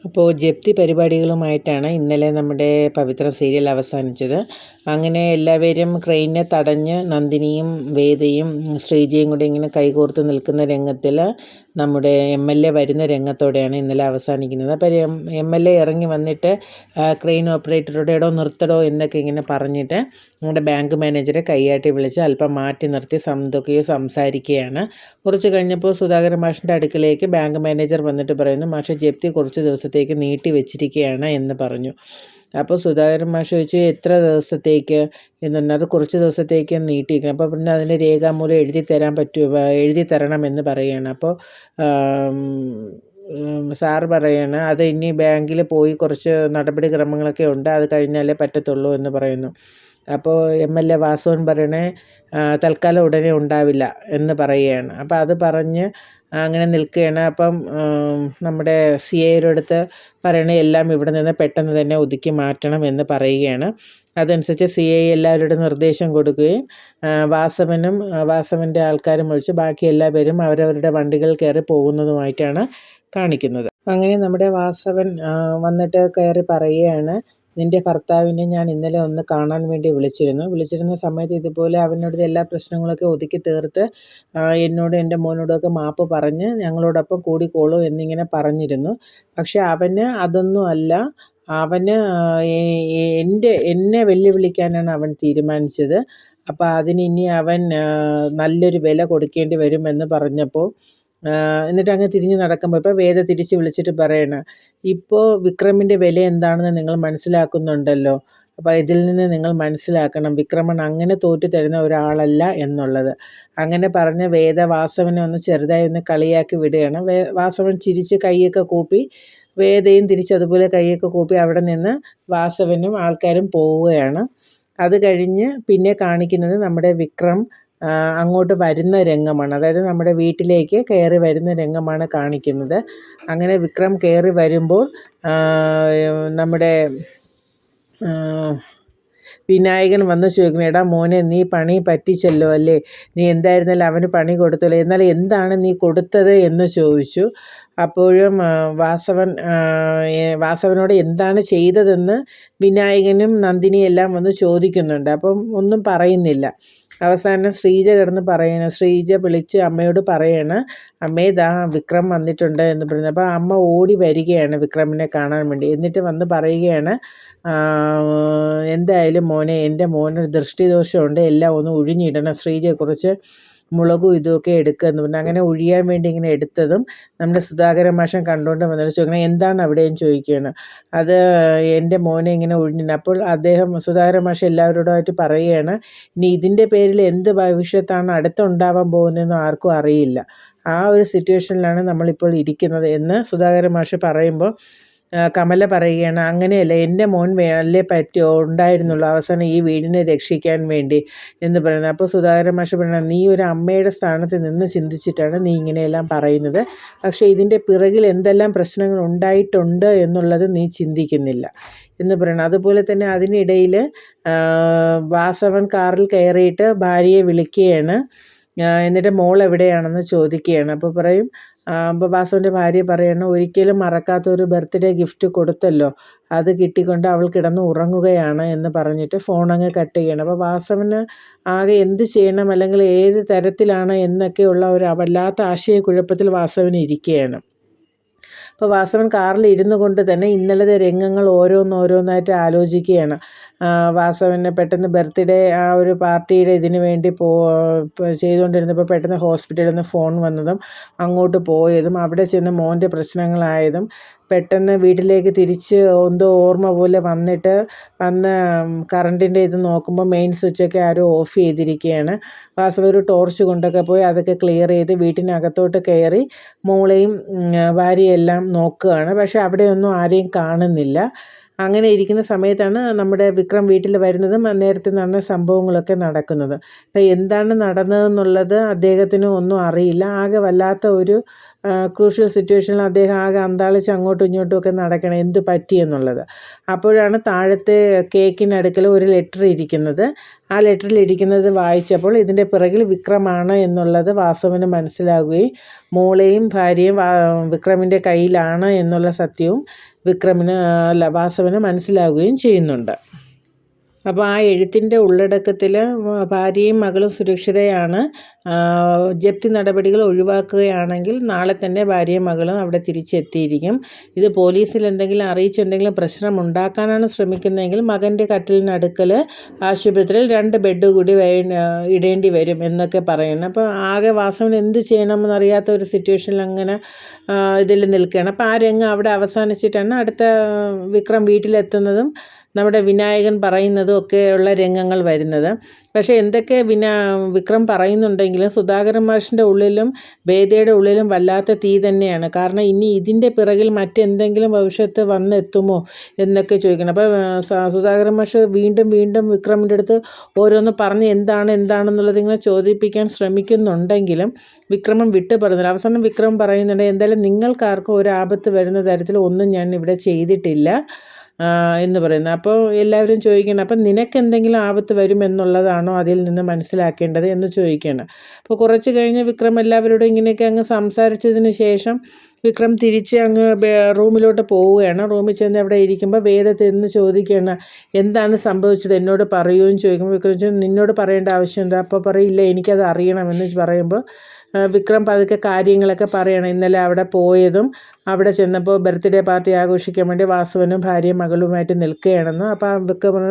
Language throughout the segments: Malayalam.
അപ്പോൾ ജപ്തി പരിപാടികളുമായിട്ടാണ് ഇന്നലെ നമ്മുടെ പവിത്ര സീരിയൽ അവസാനിച്ചത്. അങ്ങനെ എല്ലാവരും ക്രെയിനിനെ തടഞ്ഞ് നന്ദിനിയും വേദയും ശ്രീജയും കൂടി ഇങ്ങനെ കൈകോർത്ത് നിൽക്കുന്ന രംഗത്തിൽ നമ്മുടെ MLA വരുന്ന രംഗത്തോടെയാണ് ഇന്നലെ അവസാനിക്കുന്നത്. അപ്പോൾ MLA ഇറങ്ങി വന്നിട്ട് ക്രെയിൻ ഓപ്പറേറ്ററോട് എടോ നിർത്തടോ എന്നൊക്കെ ഇങ്ങനെ പറഞ്ഞിട്ട് നമ്മുടെ ബാങ്ക് മാനേജറെ കൈയാട്ടി വിളിച്ച് അല്പം മാറ്റി നിർത്തി എന്തൊക്കെയോ സംസാരിക്കുകയാണ്. കുറച്ച് കഴിഞ്ഞപ്പോൾ സുധാകരൻ മാഷിൻ്റെ അടുക്കിലേക്ക് ബാങ്ക് മാനേജർ വന്നിട്ട് പറയുന്നു, മാഷെ ജപ്തി കുറച്ച് ദിവസത്തേക്ക് നീട്ടി വെച്ചിരിക്കുകയാണ് എന്ന് പറഞ്ഞു. അപ്പോൾ സുധാകരൻ മാഷ് ചോദിച്ചു, എത്ര ദിവസത്തേക്ക് എന്ന് പറഞ്ഞാൽ അത് കുറച്ച് ദിവസത്തേക്ക് നീട്ടിയിരിക്കണം. അപ്പോൾ പിന്നെ അതിൻ്റെ രേഖാമൂലം എഴുതി തരണമെന്ന് പറയുകയാണ്. അപ്പോൾ സാറ് പറയാണ്, അത് ഇനി ബാങ്കിൽ പോയി കുറച്ച് നടപടിക്രമങ്ങളൊക്കെ ഉണ്ട്, അത് കഴിഞ്ഞാലേ പറ്റത്തുള്ളൂ എന്ന് പറയുന്നു. അപ്പോൾ MLA വാസവൻ പറയണേ തൽക്കാലം ഉടനെ ഉണ്ടാവില്ല എന്ന് പറയുകയാണ്. അപ്പോൾ അത് പറഞ്ഞ് അങ്ങനെ നിൽക്കുകയാണ്. അപ്പം നമ്മുടെ CIയുടെ അടുത്ത് പറയണേ എല്ലാം ഇവിടെ നിന്ന് പെട്ടെന്ന് തന്നെ ഒതുക്കി മാറ്റണം എന്ന് പറയുകയാണ്. അതനുസരിച്ച് CI എല്ലാവരുടെ നിർദ്ദേശം കൊടുക്കുകയും വാസവൻ്റെ ആൾക്കാരും ഒഴിച്ച് ബാക്കി എല്ലാവരും അവരവരുടെ വണ്ടികൾ കയറി പോകുന്നതുമായിട്ടാണ് കാണിക്കുന്നത്. അങ്ങനെ നമ്മുടെ വാസവൻ വന്നിട്ട് കയറി പറയുകയാണ്, നിൻ്റെ ഭർത്താവിനെ ഞാൻ ഇന്നലെ ഒന്ന് കാണാൻ വേണ്ടി വിളിച്ചിരുന്ന സമയത്ത് ഇതുപോലെ അവനോട് എല്ലാ പ്രശ്നങ്ങളൊക്കെ ഒതുക്കി തീർത്ത് എന്നോടും എൻ്റെ മോനോടൊക്കെ മാപ്പ് പറഞ്ഞ് ഞങ്ങളോടൊപ്പം കൂടിക്കോളൂ എന്നിങ്ങനെ പറഞ്ഞിരുന്നു. പക്ഷെ അവന് അതൊന്നും അല്ല, അവന് എന്നെ വെല്ലുവിളിക്കാനാണ് അവൻ തീരുമാനിച്ചത്. അപ്പോൾ അതിന് ഇനി അവൻ നല്ലൊരു വില കൊടുക്കേണ്ടി വരുമെന്ന് പറഞ്ഞപ്പോൾ എന്നിട്ട് അങ്ങ് തിരിഞ്ഞ് നടക്കുമ്പോൾ ഇപ്പോൾ വേദ തിരിച്ച് വിളിച്ചിട്ട് പറയണ, ഇപ്പോൾ വിക്രമിൻ്റെ വില എന്താണെന്ന് നിങ്ങൾ മനസ്സിലാക്കുന്നുണ്ടല്ലോ. അപ്പോൾ ഇതിൽ നിന്ന് നിങ്ങൾ മനസ്സിലാക്കണം, വിക്രമൻ അങ്ങനെ തോറ്റു തരുന്ന ഒരാളല്ല എന്നുള്ളത്. അങ്ങനെ പറഞ്ഞ് വേദ വാസവനെ ഒന്ന് ചെറുതായി ഒന്ന് കളിയാക്കി വിടുകയാണ്. വാസവൻ ചിരിച്ച് കൈയൊക്കെ കൂപ്പി, വേദയും തിരിച്ചതുപോലെ കൈയൊക്കെ കൂപ്പി അവിടെ നിന്ന് വാസവനും ആൾക്കാരും പോവുകയാണ്. അത് കഴിഞ്ഞ് പിന്നെ കാണിക്കുന്നത് നമ്മുടെ വിക്രം അങ്ങോട്ട് വരുന്ന രംഗമാണ്. അതായത് നമ്മുടെ വീട്ടിലേക്ക് കയറി വരുന്ന രംഗമാണ് കാണിക്കുന്നത്. അങ്ങനെ വിക്രം കയറി വരുമ്പോൾ നമ്മുടെ വിനായകൻ വന്ന് ചോദിക്കണം, എടാ മോനെ നീ പണി പറ്റിച്ചല്ലോ അല്ലേ, നീ എന്തായിരുന്നാലും അവന് പണി കൊടുത്തല്ലോ, എന്നാൽ എന്താണ് നീ കൊടുത്തത് എന്ന് ചോദിച്ചു. അപ്പോഴും വാസവനോട് എന്താണ് ചെയ്തതെന്ന് വിനായകനും നന്ദിനിയും എല്ലാം വന്ന് ചോദിക്കുന്നുണ്ട്. അപ്പം ഒന്നും പറയുന്നില്ല. അവസാനം ശ്രീജ ശ്രീജ വിളിച്ച് അമ്മയോട് പറയാണ്, അമ്മേ ദാ വിക്രം വന്നിട്ടുണ്ട് എന്ന് പറഞ്ഞു. അപ്പോൾ അമ്മ ഓടി വരികയാണ് വിക്രമിനെ കാണാൻ വേണ്ടി. എന്നിട്ട് വന്ന് പറയുകയാണ്, എന്തായാലും മോനെ, എൻ്റെ മോന് ദൃഷ്ടിദോഷമുണ്ട്, എല്ലാം ഒന്ന് ഒഴിഞ്ഞിടണം, ശ്രീജയെക്കുറിച്ച് മുളകും ഇതുമൊക്കെ എടുക്കുക എന്ന് പറഞ്ഞു. അങ്ങനെ ഒഴിയാൻ വേണ്ടി ഇങ്ങനെ എടുത്തതും നമ്മുടെ സുധാകരൻ മാഷൻ കണ്ടുകൊണ്ട് വന്നിട്ട് ചോദിക്കണം, എന്താണ് അവിടെയും ചോദിക്കുകയാണ്. അത് എൻ്റെ മോനെ ഇങ്ങനെ ഒഴിഞ്ഞിട്ട്. അപ്പോൾ സുധാകരൻ മാഷ് എല്ലാവരോടുമായിട്ട് പറയുകയാണ്, ഇനി ഇതിൻ്റെ പേരിൽ എന്ത് ഭവിഷ്യത്താണ് അടുത്തുണ്ടാവാൻ പോകുന്നതെന്ന് ആർക്കും അറിയില്ല. ആ ഒരു സിറ്റുവേഷനിലാണ് നമ്മളിപ്പോൾ ഇരിക്കുന്നത് എന്ന് സുധാകരൻ മാഷ് പറയുമ്പോൾ കമല പറയുകയാണ്, അങ്ങനെയല്ല, എൻ്റെ മോൻ അല്ലേ ഉണ്ടായിരുന്നുള്ളൂ അവസാനം ഈ വീടിനെ രക്ഷിക്കാൻ വേണ്ടി എന്ന് പറയുന്നത്. അപ്പോൾ സുധാകരൻ മാഷ് പറയുന്നത്, നീ ഒരു അമ്മയുടെ സ്ഥാനത്ത് നിന്ന് ചിന്തിച്ചിട്ടാണ് നീ ഇങ്ങനെയെല്ലാം പറയുന്നത്, പക്ഷേ ഇതിൻ്റെ പിറകിൽ എന്തെല്ലാം പ്രശ്നങ്ങൾ ഉണ്ടായിട്ടുണ്ട് എന്നുള്ളത് നീ ചിന്തിക്കുന്നില്ല എന്ന് പറയണം. അതുപോലെ തന്നെ അതിനിടയിൽ വാസവൻ കാറിൽ കയറിയിട്ട് ഭാര്യയെ വിളിക്കുകയാണ്. എന്നിട്ട് മോൾ എവിടെയാണെന്ന് ചോദിക്കുകയാണ്. അപ്പോൾ പറയും, അപ്പോൾ വാസവൻ്റെ ഭാര്യ പറയണം, ഒരിക്കലും മറക്കാത്തൊരു ബർത്ത്ഡേ ഗിഫ്റ്റ് കൊടുത്തല്ലോ, അത് കിട്ടിക്കൊണ്ട് അവൾ കിടന്ന് ഉറങ്ങുകയാണ് എന്ന് പറഞ്ഞിട്ട് ഫോണങ്ങ് കട്ട് ചെയ്യണം. അപ്പോൾ വാസവന് ആകെ എന്ത് ചെയ്യണം അല്ലെങ്കിൽ ഏത് തരത്തിലാണ് എന്നൊക്കെയുള്ള ഒരു വല്ലാത്ത ആശയക്കുഴപ്പത്തിൽ വാസവന് ഇരിക്കുകയാണ്. അപ്പോൾ വാസവൻ കാറിൽ ഇരുന്നു കൊണ്ട് തന്നെ ഇന്നലത്തെ രംഗങ്ങൾ ഓരോന്നായിട്ട് ആലോചിക്കുകയാണ്. വാസവന് പെട്ടെന്ന് ബർത്ത്ഡേ ആ ഒരു പാർട്ടിയുടെ ഇതിന് വേണ്ടി ചെയ്തുകൊണ്ടിരുന്നപ്പോൾ പെട്ടെന്ന് ഹോസ്പിറ്റലിൽ നിന്ന് ഫോൺ വന്നതും അങ്ങോട്ട് പോയതും അവിടെ ചെന്ന് മോൻ്റെ പ്രശ്നങ്ങളായതും പെട്ടെന്ന് വീട്ടിലേക്ക് തിരിച്ച് എന്തോ ഓർമ്മ പോലെ വന്ന് കറണ്ടിൻ്റെ ഇത് നോക്കുമ്പോൾ മെയിൻ സ്വിച്ചൊക്കെ ആരോ ഓഫ് ചെയ്തിരിക്കുകയാണ്. വാസവ ഒരു ടോർച്ച് കൊണ്ടൊക്കെ പോയി അതൊക്കെ ക്ലിയർ ചെയ്ത് വീട്ടിനകത്തോട്ട് കയറി മോളെയും ഭാര്യയെല്ലാം നോക്കുകയാണ്. പക്ഷെ അവിടെയൊന്നും ആരെയും കാണുന്നില്ല. അങ്ങനെ ഇരിക്കുന്ന സമയത്താണ് നമ്മുടെ വിക്രം വീട്ടിൽ വരുന്നതും നേരത്തെ നടന്ന സംഭവങ്ങളൊക്കെ നടക്കുന്നത്. അപ്പം എന്താണ് നടന്നതെന്നുള്ളത് അദ്ദേഹത്തിന് ഒന്നും അറിയില്ല. ആകെ വല്ലാത്ത ഒരു ക്രൂഷ്യൽ സിറ്റുവേഷനിൽ അദ്ദേഹം ആകെ അന്താളിച്ച് അങ്ങോട്ടും ഇങ്ങോട്ടും ഒക്കെ നടക്കണം എന്ത് പറ്റിയെന്നുള്ളത്. അപ്പോഴാണ് താഴത്തെ കേക്കിനടുക്കൽ ഒരു ലെറ്റർ ഇരിക്കുന്നത്. ആ ലെറ്ററിൽ ഇരിക്കുന്നത് വായിച്ചപ്പോൾ ഇതിൻ്റെ പിറകിൽ വിക്രമാണ് എന്നുള്ളത് വാസവന് മനസ്സിലാകുകയും മോളെയും ഭാര്യയും വിക്രമിൻ്റെ കയ്യിലാണ് എന്നുള്ള സത്യവും വാസവന് മനസ്സിലാകുകയും ചെയ്യുന്നുണ്ട്. അപ്പോൾ ആ എഴുത്തിൻ്റെ ഉള്ളടക്കത്തിൽ ഭാര്യയും മകളും സുരക്ഷിതയാണ്. ജപ്തി നടപടികൾ ഒഴിവാക്കുകയാണെങ്കിൽ നാളെ തന്നെ ഭാര്യയും മകളും അവിടെ തിരിച്ചെത്തിയിരിക്കും. ഇത് പോലീസിൽ എന്തെങ്കിലും അറിയിച്ച് എന്തെങ്കിലും പ്രശ്നം ഉണ്ടാക്കാനാണ് ശ്രമിക്കുന്നതെങ്കിൽ മകൻ്റെ കട്ടിലിനടുക്കൽ ആശുപത്രിയിൽ 2 ബെഡ് കൂടി ഇടേണ്ടി വരും എന്നൊക്കെ പറയുന്നു. അപ്പോൾ ആകെ വാസവൻ എന്ത് ചെയ്യണമെന്നറിയാത്ത ഒരു സിറ്റുവേഷനിൽ അങ്ങനെ ഇതിൽ നിൽക്കുകയാണ്. അപ്പോൾ ആ രംഗം അവിടെ അവസാനിച്ചിട്ടാണ് അടുത്ത വിക്രം വീട്ടിലെത്തുന്നതും നമ്മുടെ വിനായകൻ പറയുന്നതും ഒക്കെയുള്ള രംഗങ്ങൾ വരുന്നത്. പക്ഷേ എന്തൊക്കെ വിക്രം പറയുന്നുണ്ടെങ്കിലും സുധാകരൻ മാഷിൻ്റെ ഉള്ളിലും വേദയുടെ ഉള്ളിലും വല്ലാത്ത തീ തന്നെയാണ്. കാരണം ഇനി ഇതിൻ്റെ പിറകിൽ മറ്റെന്തെങ്കിലും ഭവിഷ്യത്ത് വന്നെത്തുമോ എന്നൊക്കെ ചോദിക്കണം. അപ്പോൾ സുധാകരൻ മാഷ് വീണ്ടും വിക്രമിൻ്റെ അടുത്ത് ഓരോന്ന് പറഞ്ഞ് എന്താണെന്നുള്ളത് ഇങ്ങനെ ചോദിപ്പിക്കാൻ ശ്രമിക്കുന്നുണ്ടെങ്കിലും വിക്രമൻ വിട്ടു പറയുന്നില്ല. അവസാനം വിക്രം പറയുന്നുണ്ട്, എന്തായാലും നിങ്ങൾക്കാർക്കും ഒരു ആപത്ത് വരുന്ന തരത്തിൽ ഒന്നും ഞാൻ ഇവിടെ ചെയ്തിട്ടില്ല എന്ന് പറയുന്നത്. അപ്പോൾ എല്ലാവരും ചോദിക്കണം, അപ്പം നിനക്ക് എന്തെങ്കിലും ആപത്ത് വരുമെന്നുള്ളതാണോ അതിൽ നിന്ന് മനസ്സിലാക്കേണ്ടത് എന്ന് ചോദിക്കുകയാണ്. അപ്പോൾ കുറച്ച് കഴിഞ്ഞ് വിക്രം എല്ലാവരോടും ഇങ്ങനെയൊക്കെ അങ്ങ് സംസാരിച്ചതിന് ശേഷം വിക്രം തിരിച്ച് അങ്ങ് റൂമിലോട്ട് പോവുകയാണ്. റൂമിൽ ചെന്ന് അവിടെ ഇരിക്കുമ്പോൾ വേദത്തിൽ നിന്ന് ചോദിക്കുകയാണ്, എന്താണ് സംഭവിച്ചത് എന്നോട് പറയുകയും ചോദിക്കുമ്പോൾ വിക്രം നിന്നോട് പറയേണ്ട ആവശ്യം എന്താ? അപ്പോൾ പറയില്ല, എനിക്കത് അറിയണമെന്ന് പറയുമ്പോൾ വിക്രം പതുക്കെ കാര്യങ്ങളൊക്കെ പറയണം. ഇന്നലെ അവിടെ പോയതും അവിടെ ചെന്നപ്പോൾ ബർത്ത്ഡേ പാർട്ടി ആഘോഷിക്കാൻ വേണ്ടി വാസവനും ഭാര്യയും മകളുമായിട്ട് നിൽക്കുകയാണെന്ന്. അപ്പോൾ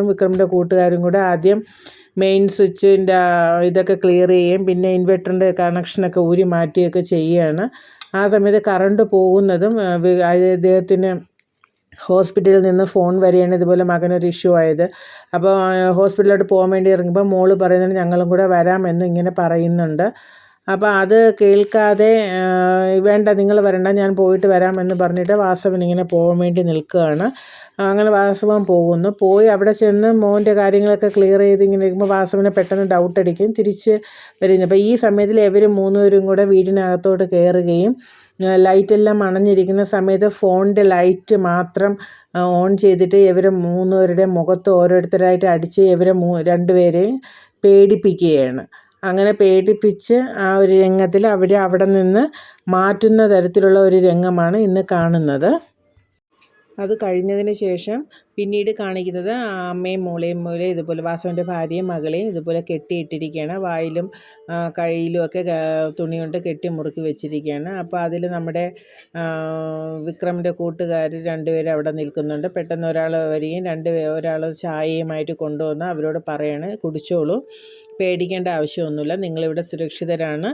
വിക്രമിൻ്റെ കൂട്ടുകാരും കൂടെ ആദ്യം മെയിൻ സ്വിച്ചിൻ്റെ ഇതൊക്കെ ക്ലിയർ ചെയ്യുകയും പിന്നെ ഇൻവെർട്ടറിൻ്റെ കണക്ഷനൊക്കെ ഊരി മാറ്റുകയൊക്കെ ചെയ്യുകയാണ്. ആ സമയത്ത് കറണ്ട് പോകുന്നതും അദ്ദേഹത്തിന് ഹോസ്പിറ്റലിൽ നിന്ന് ഫോൺ വരികയാണ്, ഇതുപോലെ മകനൊരു ഇഷ്യൂ ആയത്. അപ്പോൾ ഹോസ്പിറ്റലിലോട്ട് പോകാൻ വേണ്ടി ഇറങ്ങുമ്പോൾ മോള് പറയുന്നത് ഞങ്ങളും കൂടെ വരാമെന്ന് ഇങ്ങനെ പറയുന്നുണ്ട്. അപ്പോൾ അത് കേൾക്കാതെ വേണ്ട നിങ്ങൾ വരണ്ട ഞാൻ പോയിട്ട് വരാമെന്ന് പറഞ്ഞിട്ട് വാസവൻ ഇങ്ങനെ പോകാൻ വേണ്ടി നിൽക്കുകയാണ്. അങ്ങനെ വാസവൻ പോയി അവിടെ ചെന്ന് മോൻ്റെ കാര്യങ്ങളൊക്കെ ക്ലിയർ ചെയ്ത് ഇങ്ങനെ ഇരിക്കുമ്പോൾ വാസവനെ പെട്ടെന്ന് ഡൗട്ട് അടിക്കും, തിരിച്ച് വരുന്നു. അപ്പോൾ ഈ സമയത്തിൽ ഇവർ 3 പേരും കൂടെ വീടിനകത്തോട്ട് കയറുകയും ലൈറ്റെല്ലാം അണഞ്ഞിരിക്കുന്ന സമയത്ത് ഫോണിൻ്റെ ലൈറ്റ് മാത്രം ഓൺ ചെയ്തിട്ട് ഇവർ 3 പേരുടെ മുഖത്ത് ഓരോരുത്തരായിട്ട് അടിച്ച് ഇവരെ 2 പേരെയും പേടിപ്പിക്കുകയാണ്. അങ്ങനെ പേടിപ്പിച്ച് ആ ഒരു രംഗത്തിൽ അവിടെ നിന്ന് മാറ്റുന്ന തരത്തിലുള്ള ഒരു രംഗമാണ് ഇന്ന് കാണുന്നത്. അത് കഴിഞ്ഞതിന് ശേഷം പിന്നീട് കാണിക്കുന്നത് അമ്മയും മോളെയും ഇതുപോലെ വാസവൻ്റെ ഭാര്യയും മകളെയും ഇതുപോലെ കെട്ടിയിട്ടിരിക്കുകയാണ്. വായിലും കയ്യിലും ഒക്കെ തുണി കൊണ്ട് കെട്ടി മുറുക്കി വെച്ചിരിക്കുകയാണ്. അപ്പോൾ അതിൽ നമ്മുടെ വിക്രമിൻ്റെ കൂട്ടുകാർ 2 പേര് അവിടെ നിൽക്കുന്നുണ്ട്. പെട്ടെന്ന് ഒരാൾ വരികയും ഒരാൾ ചായയുമായിട്ട് കൊണ്ടുവന്ന് അവരോട് പറയാണ്, കുടിച്ചോളൂ, പേടിക്കേണ്ട ആവശ്യമൊന്നുമില്ല, നിങ്ങളിവിടെ സുരക്ഷിതരാണ്,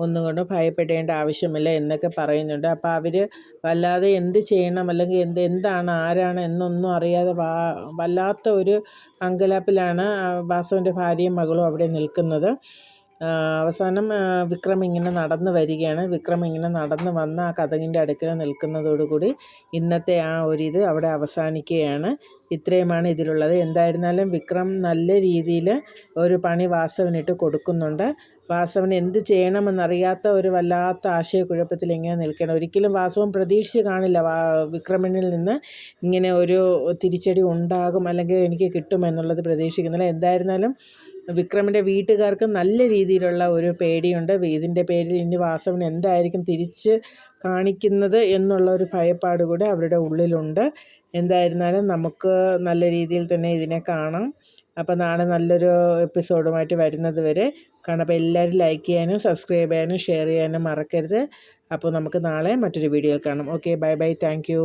ഒന്നും കൊണ്ടും ഭയപ്പെടേണ്ട ആവശ്യമില്ല എന്നൊക്കെ പറയുന്നുണ്ട്. അപ്പോൾ അവർ വല്ലാതെ എന്ത് ചെയ്യണം അല്ലെങ്കിൽ എന്താണ് ആരാണ് എന്നൊന്നും അറിയാതെ വല്ലാത്ത ഒരു അങ്കലാപ്പിലാണ് വാസുവിൻ്റെ ഭാര്യയും മകളും അവിടെ നിൽക്കുന്നത്. അവസാനം വിക്രം ഇങ്ങനെ നടന്നു വരികയാണ്. വിക്രം ഇങ്ങനെ നടന്നു വന്ന് ആ കതകിൻ്റെ അടുക്കൽ നിൽക്കുന്നതോടുകൂടി ഇന്നത്തെ ആ ഒരിത് അവിടെ അവസാനിക്കുകയാണ്. ഇത്രയുമാണ് ഇതിലുള്ളത്. എന്തായിരുന്നാലും വിക്രം നല്ല രീതിയിൽ ഒരു പണി വാസവനിട്ട് കൊടുക്കുന്നുണ്ട്. വാസവൻ എന്ത് ചെയ്യണമെന്നറിയാത്ത ഒരു വല്ലാത്ത ആശയക്കുഴപ്പത്തിൽ ഇങ്ങനെ നിൽക്കണം. ഒരിക്കലും വാസവൻ പ്രതീക്ഷിച്ച് കാണില്ല വിക്രമനിൽ നിന്ന് ഇങ്ങനെ ഒരു തിരിച്ചടി ഉണ്ടാകും അല്ലെങ്കിൽ എനിക്ക് കിട്ടുമെന്നുള്ളത് പ്രതീക്ഷിക്കുന്നില്ല. എന്തായിരുന്നാലും വിക്രമിൻ്റെ വീട്ടുകാർക്ക് നല്ല രീതിയിലുള്ള ഒരു പേടിയുണ്ട്. ഇതിൻ്റെ പേരിൽ ഇനി വാസവൻ എന്തായിരിക്കും തിരിച്ച് കാണിക്കുന്നത് എന്നുള്ള ഒരു ഭയപ്പാട് കൂടെ അവരുടെ ഉള്ളിലുണ്ട്. എന്തായിരുന്നാലും നമുക്ക് നല്ല രീതിയിൽ തന്നെ ഇതിനെ കാണാം. അപ്പോൾ നാളെ നല്ലൊരു എപ്പിസോഡുമായിട്ട് വരുന്നത് വരെ കാണാം. അപ്പോൾ എല്ലാവരും ലൈക്ക് ചെയ്യാനും സബ്സ്ക്രൈബ് ചെയ്യാനും ഷെയർ ചെയ്യാനും മറക്കരുത്. അപ്പോൾ നമുക്ക് നാളെ മറ്റൊരു വീഡിയോയിൽ കാണാം. Okay, bye bye, thank you.